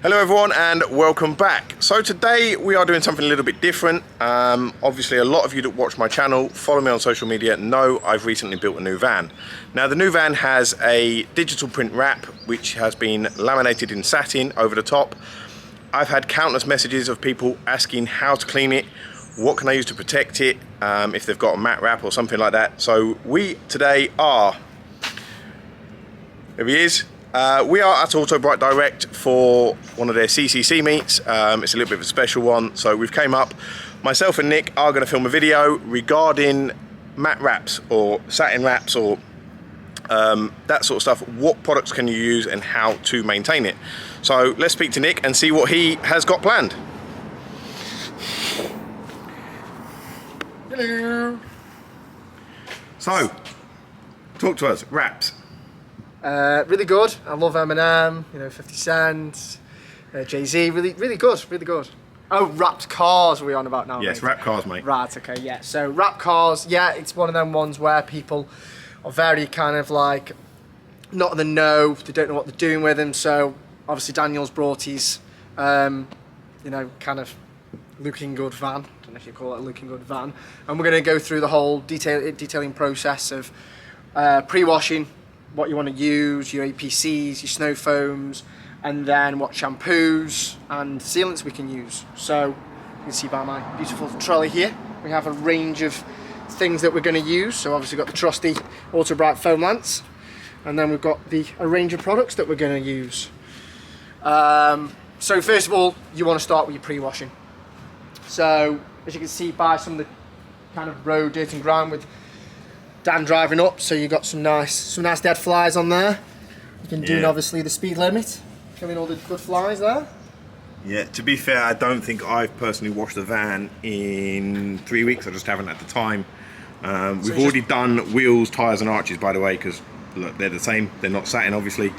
Hello everyone and welcome back. So today we are doing something a little bit different. Obviously a lot of you that watch my channel, follow me on social media, know I've recently built a new van. Now the new van has a digital print wrap which has been laminated in satin over the top. I've had countless messages of people asking how to clean it, what can I use to protect it, if they've got a matte wrap or something like that. So we today are, here he is. We are at autobritedirect for one of their CCC meets. It's a little bit of a special one, so we've came up. Myself and Nick are going to film a video regarding matte wraps or satin wraps or that sort of stuff. What products can you use and how to maintain it? So let's speak to Nick and see what he has got planned. Hello. So, talk to us, wraps. Really good. I love Eminem, you know, 50 Cent, Jay-Z, really good. Oh, wrapped cars are we on about now? Yes, mate? wrap cars, mate. Right, okay, yeah. So wrap cars, yeah, it's one of them ones where people are very kind of like not in the know, they don't know what they're doing with them. So obviously Daniel's brought his, you know, kind of looking good van. I don't know if you call it a looking good van. And we're going to go through the whole detailing process of pre-washing, what you want to use, your APCs, your snow foams, and then what shampoos and sealants we can use. So you can see by my beautiful trolley here, we have a range of things that we're going to use. So obviously we've got the trusty AUTOBRITE foam lance, and then we've got a range of products that we're going to use. So first of all, you want to start with your pre-washing. So as you can see by some of the kind of road dirt and grime with Dan driving up, so you've got some nice dead flies on there. You can do obviously the speed limit, killing all the good flies there. Yeah, to be fair, I don't think I've personally washed the van in 3 weeks. I just haven't at the time. We've already done wheels, tyres and arches, by the way, because look, they're the same. They're not satin, obviously.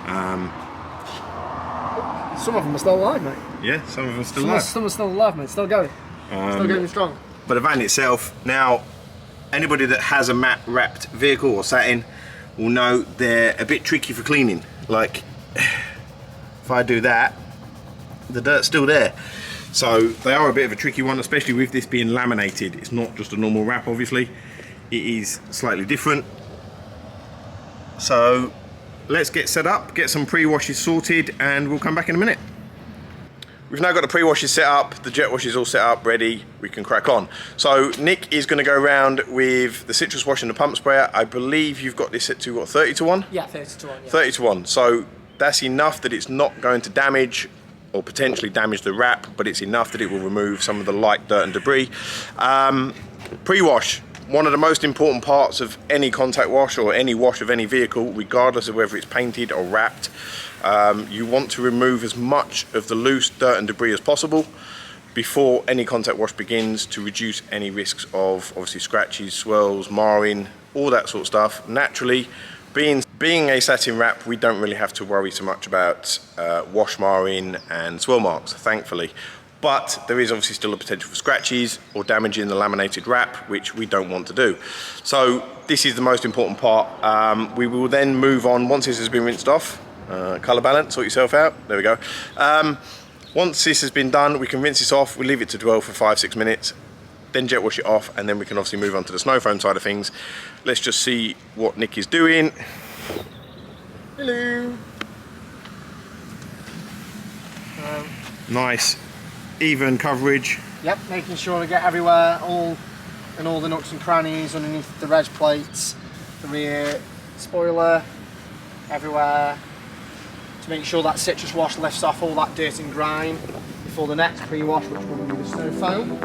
Some of them are still alive, mate. Yeah, some of them are still alive. Some are still alive, mate. Still going. Still going strong. But the van itself, now, anybody that has a matte wrapped vehicle or satin will know they're a bit tricky for cleaning. Like, if I do that, the dirt's still there. So they are a bit of a tricky one, especially with this being laminated. It's not just a normal wrap, obviously. It is slightly different. So let's get set up, get some pre-washes sorted, and we'll come back in a minute. We've now got the pre-washes set up, the jet wash is all set up, ready, we can crack on. So Nick is going to go around with the citrus wash and the pump sprayer. I believe you've got this set to what, 30 to 1? Yeah, 30 to 1. Yeah. 30 to 1, so that's enough that it's not going to damage or potentially damage the wrap, but it's enough that it will remove some of the light dirt and debris. Pre-wash, one of the most important parts of any contact wash or any wash of any vehicle, regardless of whether it's painted or wrapped. You want to remove as much of the loose dirt and debris as possible before any contact wash begins to reduce any risks of obviously scratches, swirls, marring, all that sort of stuff. Naturally, being a satin wrap, we don't really have to worry so much about wash marring and swirl marks, thankfully. But there is obviously still a potential for scratches or damaging the laminated wrap, which we don't want to do. So this is the most important part. We will then move on, once this has been rinsed off, colour balance, sort yourself out, there we go. Once this has been done, we can rinse this off, we leave it to dwell for 5-6 minutes, then jet wash it off, and then we can obviously move on to the snow foam side of things. Let's just see what Nick is doing. Hello. Nice, even coverage. Yep, making sure we get everywhere, all the nooks and crannies, underneath the reg plates, the rear spoiler, everywhere, to make sure that citrus wash lifts off all that dirt and grime before the next pre-wash, which will be the snow foam.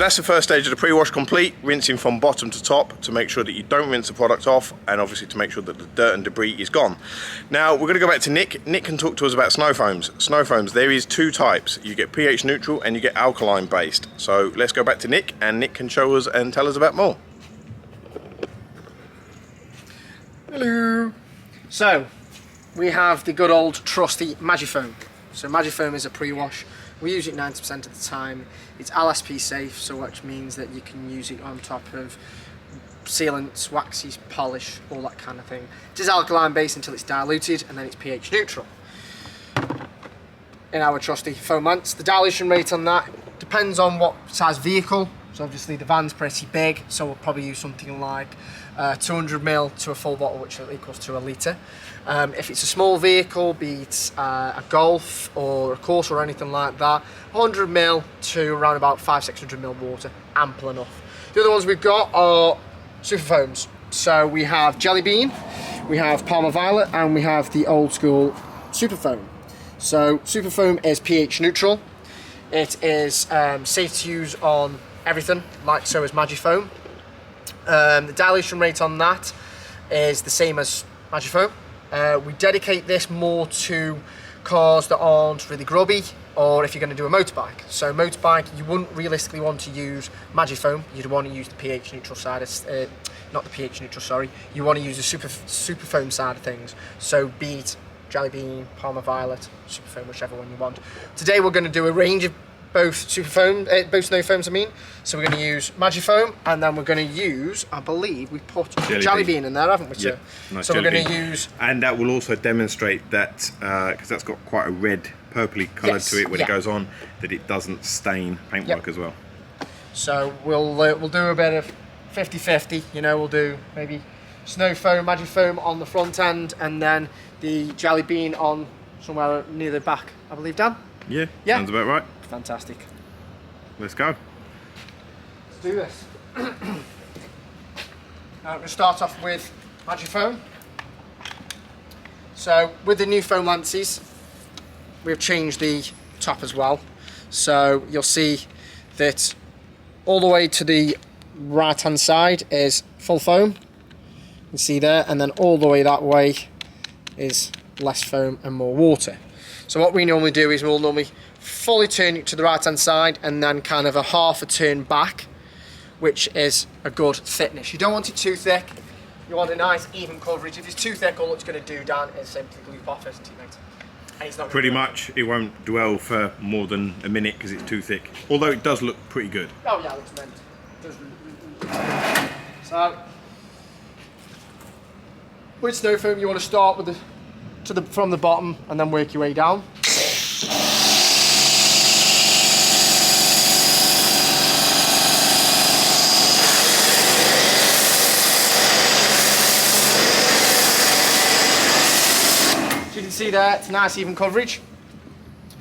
that's the first stage of the pre-wash complete, rinsing from bottom to top to make sure that you don't rinse the product off, and obviously to make sure that the dirt and debris is gone. Now we're going to go back to Nick. Nick can talk to us about snow foams. Snow foams, there is two types. You get pH neutral and you get alkaline based. So let's go back to Nick, and Nick can show us and tell us about more. Hello. So we have the good old trusty Magifoam. So Magifoam is a pre-wash. We use it 90% of the time. It's LSP safe, so which means that you can use it on top of sealants, waxes, polish, all that kind of thing. It is alkaline based until it's diluted, and then it's pH neutral. In our trusty foam lengths, the dilution rate on that depends on what size vehicle. So obviously the van's pretty big, so we'll probably use something like 200ml to a full bottle, which equals to a litre. If it's a small vehicle, be it a Golf or a Corsa or anything like that, 100ml to around about 500-600ml water, ample enough. The other ones we've got are super foams. So we have Jelly Bean, we have Parma Violet, and we have the old school super foam. So super foam is pH neutral. It is safe to use on everything, like so is Magifoam. The dilution rate on that is the same as Magifoam. We dedicate this more to cars that aren't really grubby, or if you're going to do a motorbike. So motorbike, you wouldn't realistically want to use Magifoam. You'd want to use the pH neutral side, not the pH neutral, sorry. You want to use the super foam side of things. So be it Jelly Bean, Parma Violet, super foam, whichever one you want. Today we're going to do a range of both super foam, both snow foams I mean. So we're going to use Magifoam, and then we're going to use, I believe we put Jelly Bean in there, haven't we? Yep, nice. So we're going to use, and that will also demonstrate that because that's got quite a red, purpley colour to it when it goes on, that it doesn't stain paintwork as well. So we'll do a bit of 50-50. You know, we'll do maybe snow foam, Magifoam on the front end, and then the Jelly Bean on somewhere near the back, I believe, Dan? Yeah, sounds about right. Fantastic. Let's go. Let's do this. Now we're going to start off with Magifoam. So with the new foam lances, we've changed the top as well. So you'll see that all the way to the right hand side is full foam. You can see there, and then all the way that way is less foam and more water. So what we normally do is we'll normally fully turn it to the right hand side and then kind of a half a turn back, which is a good thickness. You don't want it too thick, you want a nice even coverage. If it's too thick, all it's going to do, Dan, is simply gloop off, isn't it, mate? And it's not pretty much, it won't dwell for more than a minute because it's too thick, although it does look pretty good. Oh yeah, it looks mint. It does really. So with snow foam, you want to start with from the bottom and then work your way down. So you can see there, it's nice even coverage.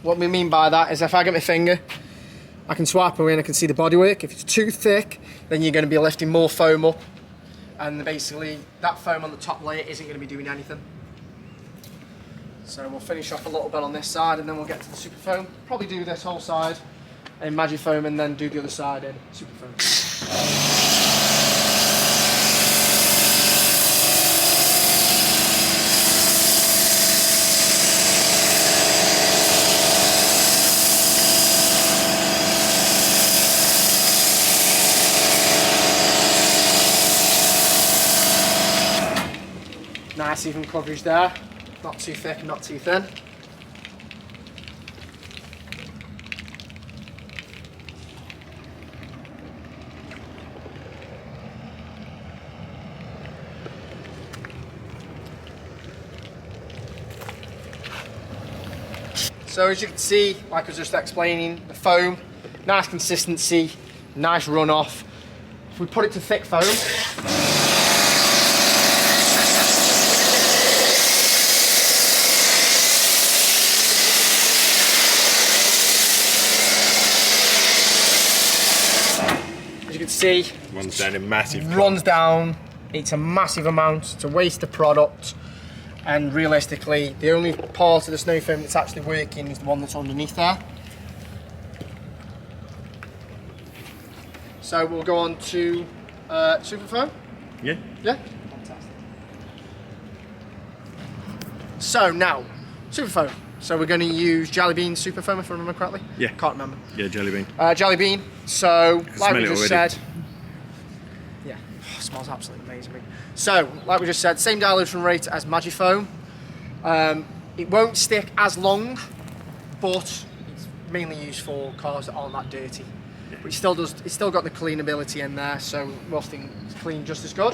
What we mean by that is if I get my finger, I can swipe away and I can see the bodywork. If it's too thick, then you're going to be lifting more foam up, and basically that foam on the top layer isn't going to be doing anything. So we'll finish off a little bit on this side, and then we'll get to the super foam. Probably do this whole side in Magifoam and then do the other side in super foam. Nice even coverage there. Not too thick and not too thin. So as you can see, like I was just explaining, the foam, nice consistency, nice runoff. If we put it to thick foam, see, runs down in massive. Runs down. It's a massive amount. It's a waste of product. And realistically, the only part of the snow foam that's actually working is the one that's underneath there. So we'll go on to Superfoam. Yeah. Yeah. Fantastic. So now, Superfoam. So we're going to use Jelly Bean Superfoam, if I remember correctly. Yeah. Can't remember. Yeah, Jelly Bean. Jelly Bean. So like we just already. said. Yeah. It smells absolutely amazing. So like we just said, same dilution rate as Magifoam. It won't stick as long, but it's mainly used for cars that aren't that dirty. Yeah. But it still does. It's still got the cleanability in there, so rusting is clean just as good.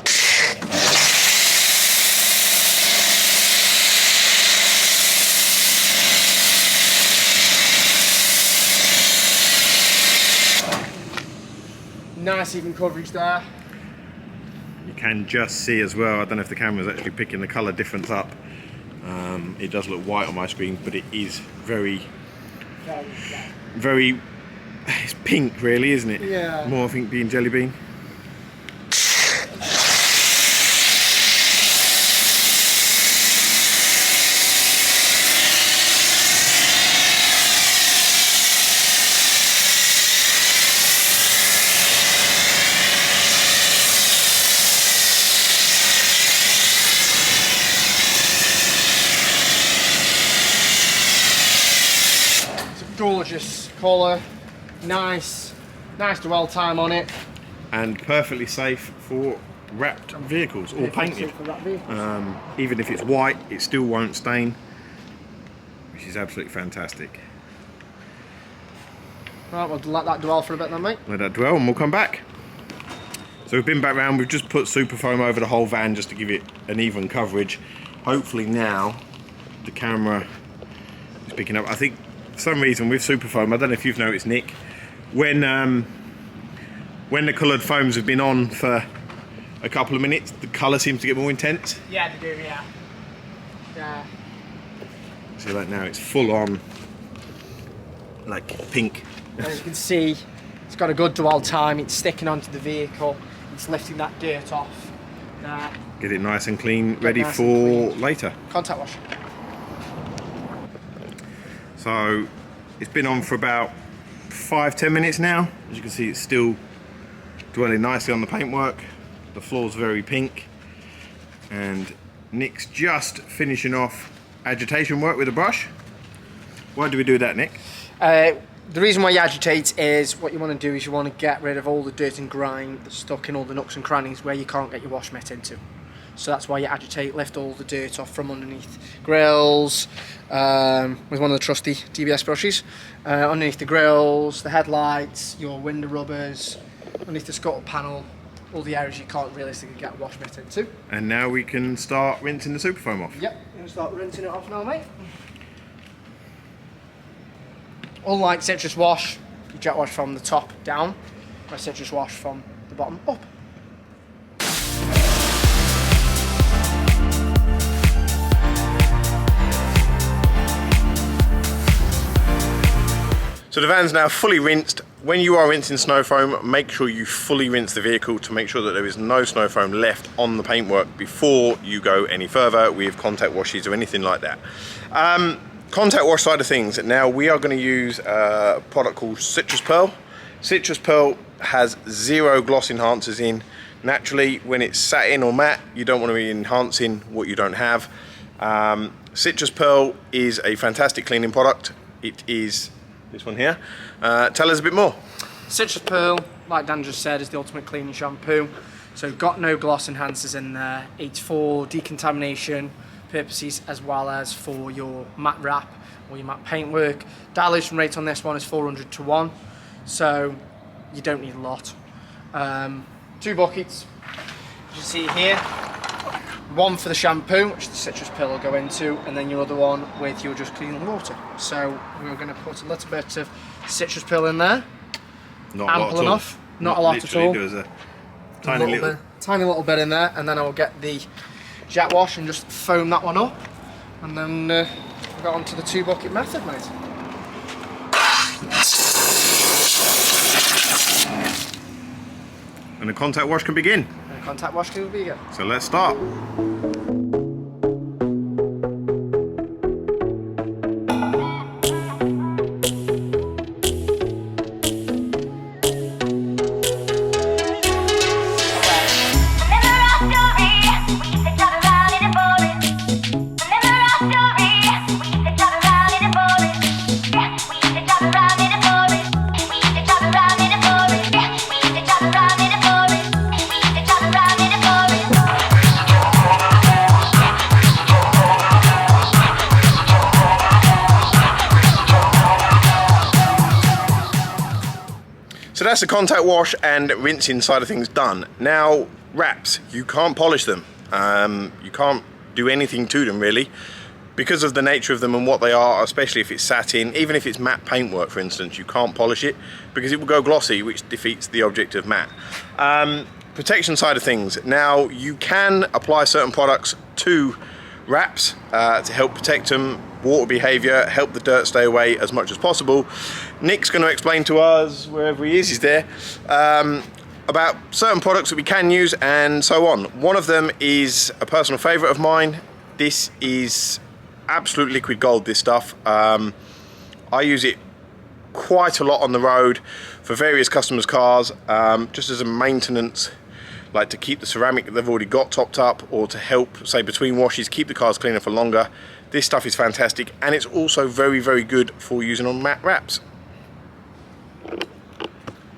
Nice even coverage there. You can just see as well, I don't know if the camera's actually picking the colour difference up. It does look white on my screen, but it is very, it's pink really, isn't it? Yeah. More I think being Jelly Bean. Gorgeous colour, nice dwell time on it, And perfectly safe for wrapped vehicles or painted. Even if it's white, it still won't stain, which is absolutely fantastic. Right, we'll let that dwell for a bit then, mate. Let that dwell and we'll come back. So we've been back round, we've just put Superfoam over the whole van just to give it an even coverage. Hopefully now the camera is picking up. I think for some reason with Superfoam, I don't know if you've noticed, Nick, when the coloured foams have been on for a couple of minutes, the colour seems to get more intense. Yeah, they do, yeah. Yeah. So like now it's full on like pink. As you can see, it's got a good dwell time, it's sticking onto the vehicle, it's lifting that dirt off there. Get it nice and clean, ready nice for and clean. later. Contact wash. So it's been on for about 5-10 minutes now. As you can see, it's still dwelling nicely on the paintwork. The floor's very pink, and Nick's just finishing off agitation work with a brush. Why do we do that, Nick? The reason why you agitate is what you want to do is you want to get rid of all the dirt and grime that's stuck in all the nooks and crannies where you can't get your wash mitt into. So that's why you agitate, lift all the dirt off from underneath grills with one of the trusty DBS brushes, underneath the grills, the headlights, your window rubbers, underneath the scuttle panel, all the areas you can't realistically get a wash mitt into. And now we can start rinsing the Superfoam off. Yep, I'm going to start rinsing it off now, mate. Unlike citrus wash, you jet wash from the top down, or citrus wash from the bottom up. So the van's now fully rinsed. When you are rinsing snow foam, make sure you fully rinse the vehicle to make sure that there is no snow foam left on the paintwork before you go any further with contact washes or anything like that. Contact wash side of things, now we are going to use a product called Citrus Pearl. Citrus Pearl has 0 gloss enhancers in. Naturally, when it's satin or matte, you don't want to be enhancing what you don't have. Citrus Pearl is a fantastic cleaning product. It is this one here. Tell us a bit more. Citrus Pearl, like Dan just said, is the ultimate cleaning shampoo. So got no gloss enhancers in there. It's for decontamination purposes as well as for your matte wrap or your matte paintwork. Dilution rate on this one is 400 to 1, so you don't need a lot. 2 buckets, as you see here. One for the shampoo, which the Citrus Pearl will go into, and then your other one with your just cleaning water. So we're going to put a little bit of Citrus Pearl in there. Not a lot Ample at all. enough, not a lot at all. There's a tiny little bit in there, and then I'll get the jet wash and just foam that one up, and then we'll go on to the 2 bucket method, mate. And the contact wash can begin. And contact wash can begin. So let's start. that's the contact wash and rinsing side of things done. Now, wraps, you can't polish them. You can't do anything to them really, because of the nature of them and what they are, especially if it's satin. Even if it's matte paintwork, for instance, you can't polish it because it will go glossy, which defeats the object of matte. Protection side of things. Now, you can apply certain products to wraps to help protect them, water behaviour, help the dirt stay away as much as possible. Nick's going to explain to us, wherever he is, he's there, about certain products that we can use and so on. One of them is a personal favourite of mine. This is absolute liquid gold, this stuff. I use it quite a lot on the road for various customers' cars, just as a maintenance, like to keep the ceramic that they've already got topped up, or to help, say, between washes, keep the cars cleaner for longer. This stuff is fantastic, and it's also very, very good for using on matte wraps.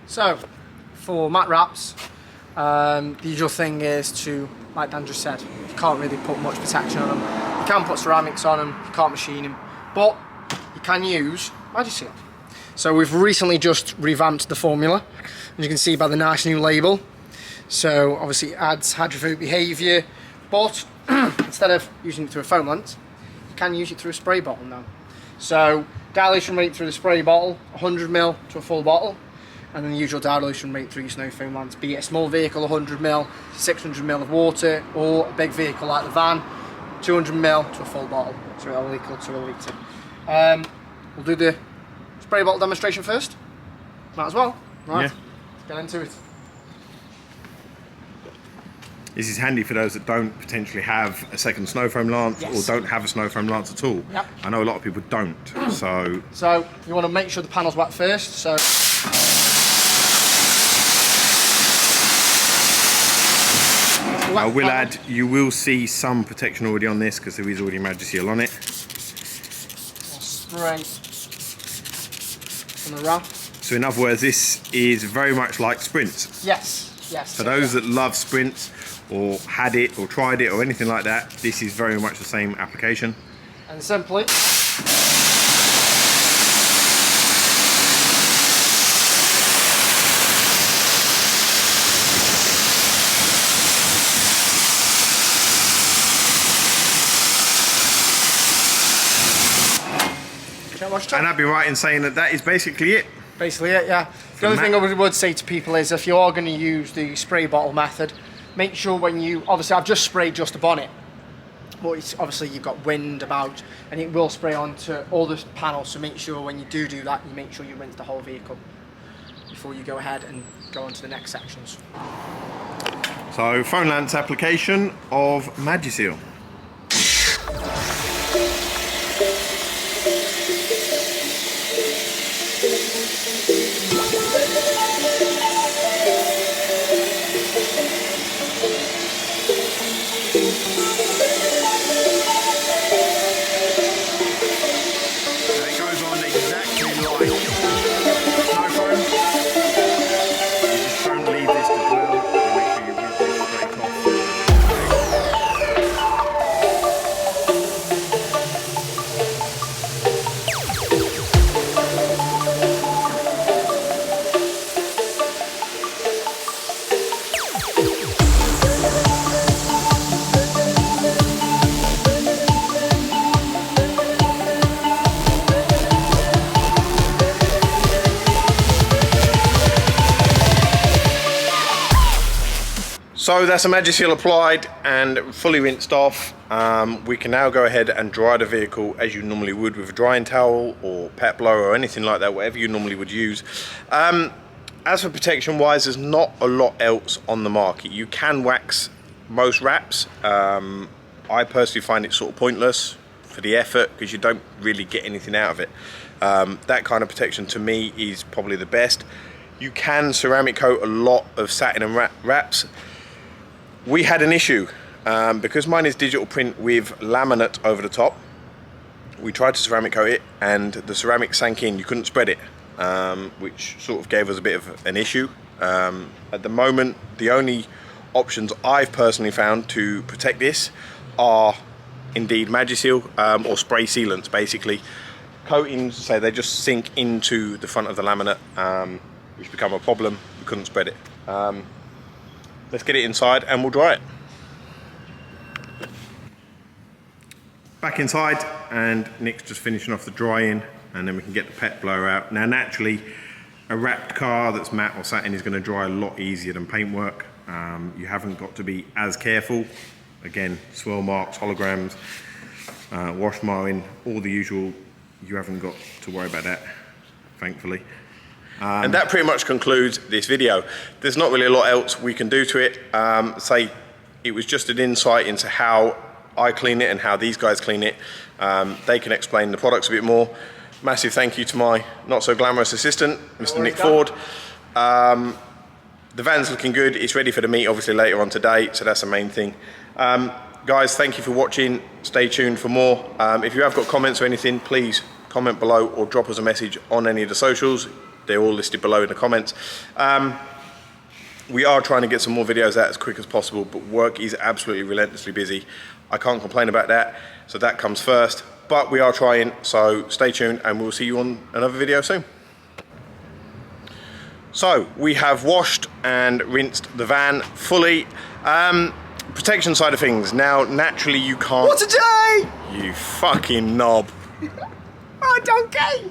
So, for matte wraps, the usual thing is to, like Dan just said, you can't really put much protection on them. You can put ceramics on them, you can't machine them, but you can use Magifoam. So we've recently just revamped the formula, as you can see by the nice new label. So obviously it adds hydrophobic behaviour, but instead of using it through a foam lens, you can use it through a spray bottle now. So dilution rate through the spray bottle, 100ml to a full bottle, and then the usual dilution rate through your snow foam lens, be it a small vehicle 100ml, 600ml of water, or a big vehicle like the van, 200ml to a full bottle, so it'll equal to a litre. We'll do the spray bottle demonstration first. Might as well. Right, yeah. Let's get into it. This is handy for those that don't potentially have a second snow foam lance, Yes. or don't have a snow foam lance at all. Yep. I know a lot of people don't, so... So you want to make sure the panel's wet first, so... I will add, you will see some protection already on this because there is already Magifoam on it. Spray on the wrap. So in other words, this is very much like sprints. Yes, yes. For those that love sprints, or had it, or tried it, or anything like that, this is very much the same application. And simply... And I'd be right in saying that that is basically it. Basically it, yeah. The only thing I would say to people is if you are going to use the spray bottle method, make sure when you, obviously I've just sprayed just the bonnet, but it's, obviously you've got wind about and it will spray onto all the panels, so make sure when you do that, you make sure you rinse the whole vehicle before you go ahead and go on to the next sections. So foam lance application of Magifoam. So that's a Magifoam applied and fully rinsed off. We can now go ahead and dry the vehicle as you normally would with a drying towel or pet blower or anything like that, whatever you normally would use. As for protection wise, there's not a lot else on the market. You can wax most wraps. I personally find it sort of pointless for the effort because you don't really get anything out of it. That kind of protection to me is probably the best. You can ceramic coat a lot of satin and wraps. We had an issue because mine is digital print with laminate over the top. We tried to ceramic coat it and the ceramic sank in. You couldn't spread it, which sort of gave us a bit of an issue. At the moment, the only options I've personally found to protect this are indeed Magifoam or spray sealants. Basically, coatings, say they just sink into the front of the laminate. which become a problem. We couldn't spread it. Let's get it inside and we'll dry it. Back inside, and Nick's just finishing off the drying, and then we can get the pet blower out. Now naturally, a wrapped car that's matte or satin is going to dry a lot easier than paintwork. You haven't got to be as careful. Again, swirl marks, holograms, wash marring, all the usual. You haven't got to worry about that, thankfully. And that pretty much concludes this video. There's not really a lot else we can do to it. Say it was just an insight into how I clean it and how these guys clean it. They can explain the products a bit more. Massive thank you to my not so glamorous assistant, Mr. Nick Ford. The van's looking good. It's ready for the meet obviously later on today, so that's the main thing. Guys, thank you for watching. Stay tuned for more. If you have got comments or anything, please comment below or drop us a message on any of the socials. They're all listed below in the comments. We are trying to get some more videos out as quick as possible, but work is absolutely relentlessly busy. I can't complain about that, so that comes first. But we are trying, so stay tuned and we'll see you on another video soon. So we have washed and rinsed the van fully. Protection side of things. Now, naturally you can't... What a day! You fucking knob. Oh, donkey!